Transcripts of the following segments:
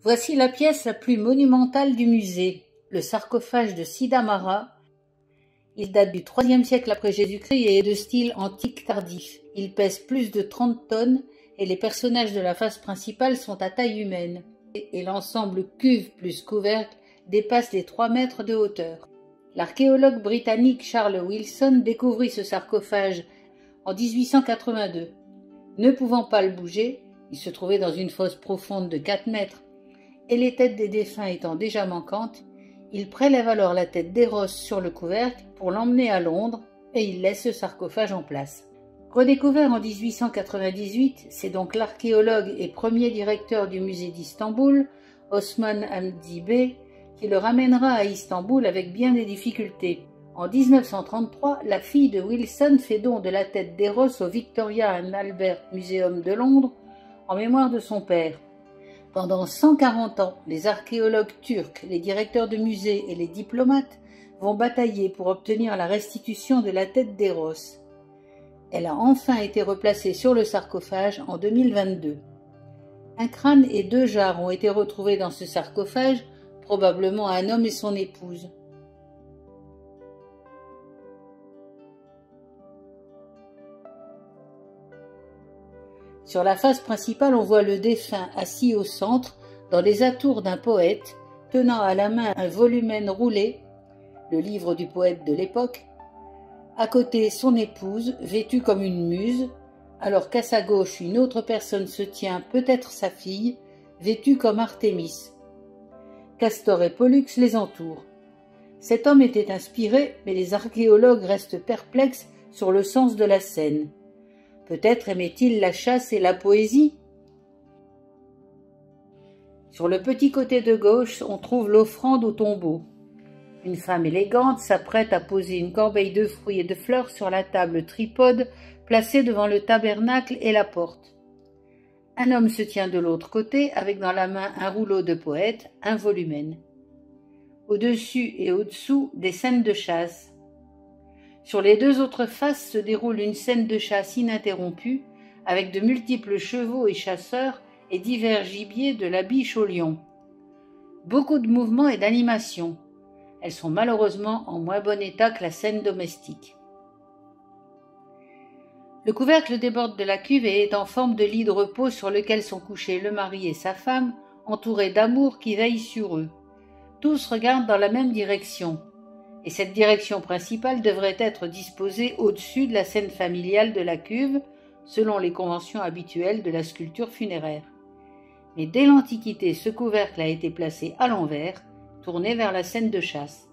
Voici la pièce la plus monumentale du musée, le sarcophage de Sidamara. Il date du IIIe siècle après Jésus-Christ et est de style antique tardif. Il pèse plus de 30 tonnes et les personnages de la face principale sont à taille humaine. Et l'ensemble cuve plus couvercle dépasse les 3 mètres de hauteur. L'archéologue britannique Charles Wilson découvrit ce sarcophage en 1882. Ne pouvant pas le bouger, il se trouvait dans une fosse profonde de 4 mètres, et les têtes des défunts étant déjà manquantes, il prélève alors la tête d'Eros sur le couvercle pour l'emmener à Londres et il laisse le sarcophage en place. Redécouvert en 1898, c'est donc l'archéologue et premier directeur du musée d'Istanbul, Osman Hamdi Bey, qui le ramènera à Istanbul avec bien des difficultés. En 1933, la fille de Wilson fait don de la tête d'Eros au Victoria and Albert Museum de Londres en mémoire de son père. Pendant 140 ans, les archéologues turcs, les directeurs de musées et les diplomates vont batailler pour obtenir la restitution de la tête d'Eros. Elle a enfin été replacée sur le sarcophage en 2022. Un crâne et 2 jarres ont été retrouvés dans ce sarcophage, probablement un homme et son épouse. Sur la face principale, on voit le défunt assis au centre, dans les atours d'un poète, tenant à la main un volumen roulé, le livre du poète de l'époque. À côté, son épouse, vêtue comme une muse, alors qu'à sa gauche, une autre personne se tient, peut-être sa fille, vêtue comme Artémis. Castor et Pollux les entourent. Cet homme était inspiré, mais les archéologues restent perplexes sur le sens de la scène. Peut-être aimait-il la chasse et la poésie? Sur le petit côté de gauche, on trouve l'offrande au tombeau. Une femme élégante s'apprête à poser une corbeille de fruits et de fleurs sur la table tripode placée devant le tabernacle et la porte. Un homme se tient de l'autre côté avec dans la main un rouleau de poète, un volumen. Au-dessus et au-dessous, des scènes de chasse. Sur les 2 autres faces se déroule une scène de chasse ininterrompue, avec de multiples chevaux et chasseurs et divers gibiers de la biche au lion. Beaucoup de mouvements et d'animation. Elles sont malheureusement en moins bon état que la scène domestique. Le couvercle déborde de la cuve et est en forme de lit de repos sur lequel sont couchés le mari et sa femme, entourés d'amour qui veillent sur eux. Tous regardent dans la même direction. Et cette direction principale devrait être disposée au-dessus de la scène familiale de la cuve, selon les conventions habituelles de la sculpture funéraire. Mais dès l'Antiquité, ce couvercle a été placé à l'envers, tourné vers la scène de chasse.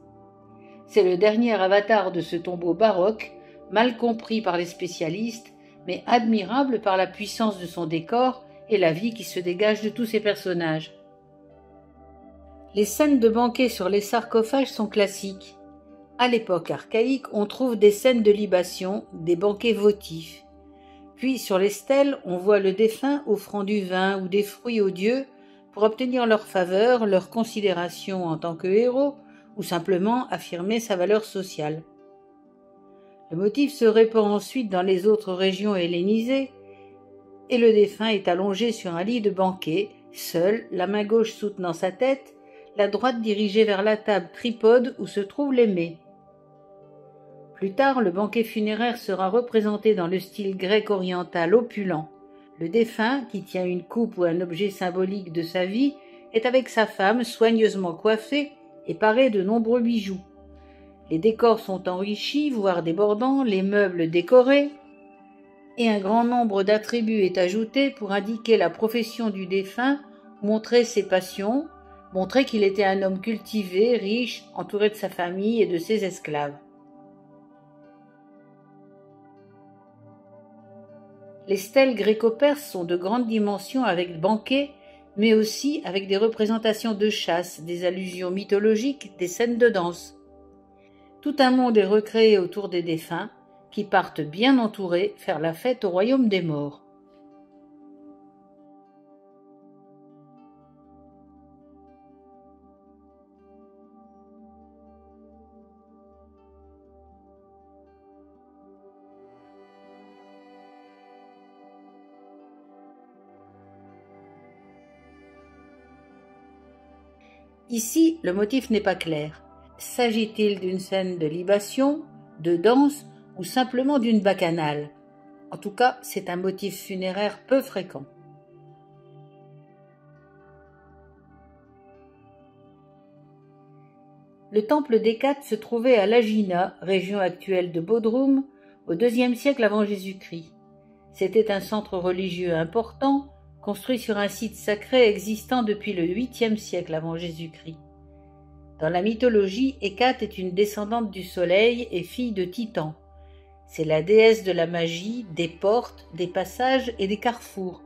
C'est le dernier avatar de ce tombeau baroque, mal compris par les spécialistes, mais admirable par la puissance de son décor et la vie qui se dégage de tous ses personnages. Les scènes de banquet sur les sarcophages sont classiques. À l'époque archaïque, on trouve des scènes de libation, des banquets votifs. Puis sur les stèles, on voit le défunt offrant du vin ou des fruits aux dieux pour obtenir leur faveur, leur considération en tant que héros ou simplement affirmer sa valeur sociale. Le motif se répand ensuite dans les autres régions hellénisées et le défunt est allongé sur un lit de banquet, seul, la main gauche soutenant sa tête, la droite dirigée vers la table tripode où se trouve l'aimé. Plus tard, le banquet funéraire sera représenté dans le style grec-oriental opulent. Le défunt, qui tient une coupe ou un objet symbolique de sa vie, est avec sa femme soigneusement coiffée et paré de nombreux bijoux. Les décors sont enrichis, voire débordants, les meubles décorés, et un grand nombre d'attributs est ajouté pour indiquer la profession du défunt, montrer ses passions, montrer qu'il était un homme cultivé, riche, entouré de sa famille et de ses esclaves. Les stèles gréco-perses sont de grandes dimensions avec banquets, mais aussi avec des représentations de chasse, des allusions mythologiques, des scènes de danse. Tout un monde est recréé autour des défunts, qui partent bien entourés faire la fête au royaume des morts. Ici, le motif n'est pas clair. S'agit-il d'une scène de libation, de danse ou simplement d'une bacchanale? En tout cas, c'est un motif funéraire peu fréquent. Le temple d'Hécate se trouvait à Lagina, région actuelle de Bodrum, au IIe siècle avant Jésus-Christ. C'était un centre religieux important, construit sur un site sacré existant depuis le 8e siècle avant Jésus-Christ. Dans la mythologie, Hécate est une descendante du soleil et fille de Titan. C'est la déesse de la magie, des portes, des passages et des carrefours.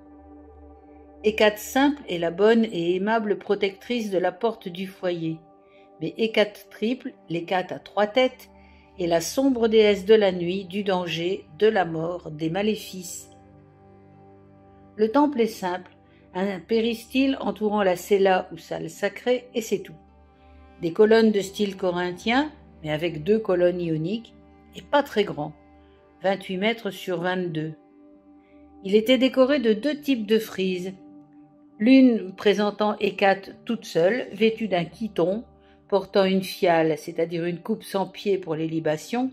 Hécate simple est la bonne et aimable protectrice de la porte du foyer. Mais Hécate triple, l'Hécate à 3 têtes, est la sombre déesse de la nuit, du danger, de la mort, des maléfices. Le temple est simple, un péristyle entourant la cella ou salle sacrée, et c'est tout. Des colonnes de style corinthien, mais avec 2 colonnes ioniques, et pas très grand, 28 mètres sur 22. Il était décoré de 2 types de frises, l'une présentant Hécate toute seule, vêtue d'un chiton, portant une fiale, c'est-à-dire une coupe sans pied pour les libations,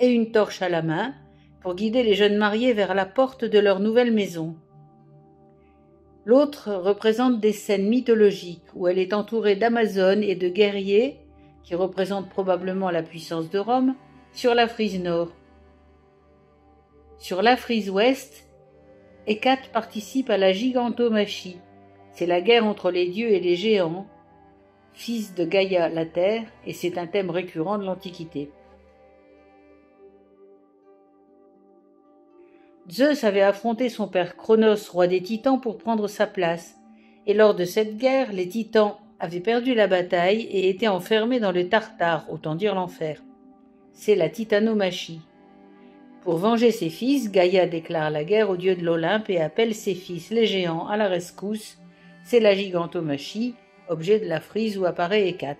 et une torche à la main, pour guider les jeunes mariés vers la porte de leur nouvelle maison. L'autre représente des scènes mythologiques, où elle est entourée d'Amazones et de guerriers, qui représentent probablement la puissance de Rome, sur la frise nord. Sur la frise ouest, Hécate participe à la gigantomachie. C'est la guerre entre les dieux et les géants, fils de Gaïa la Terre, et c'est un thème récurrent de l'Antiquité. Zeus avait affronté son père Cronos, roi des Titans, pour prendre sa place, et lors de cette guerre, les Titans avaient perdu la bataille et étaient enfermés dans le Tartare, autant dire l'enfer. C'est la titanomachie. Pour venger ses fils, Gaïa déclare la guerre aux dieux de l'Olympe et appelle ses fils, les géants, à la rescousse. C'est la gigantomachie, objet de la frise où apparaît Hécate.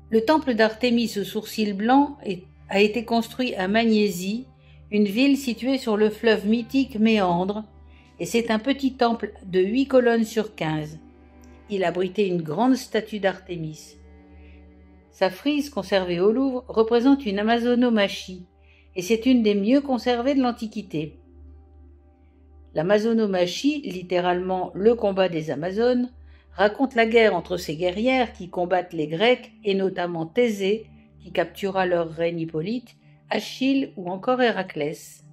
Le temple d'Artémis aux sourcils blancs a été construit à Magnésie, une ville située sur le fleuve mythique Méandre, et c'est un petit temple de 8 colonnes sur 15. Il abritait une grande statue d'Artémis. Sa frise conservée au Louvre représente une amazonomachie, et c'est une des mieux conservées de l'Antiquité. L'amazonomachie, littéralement le combat des Amazones, raconte la guerre entre ces guerrières qui combattent les Grecs et notamment Thésée qui captura leur reine Hippolyte, Achille ou encore Héraclès.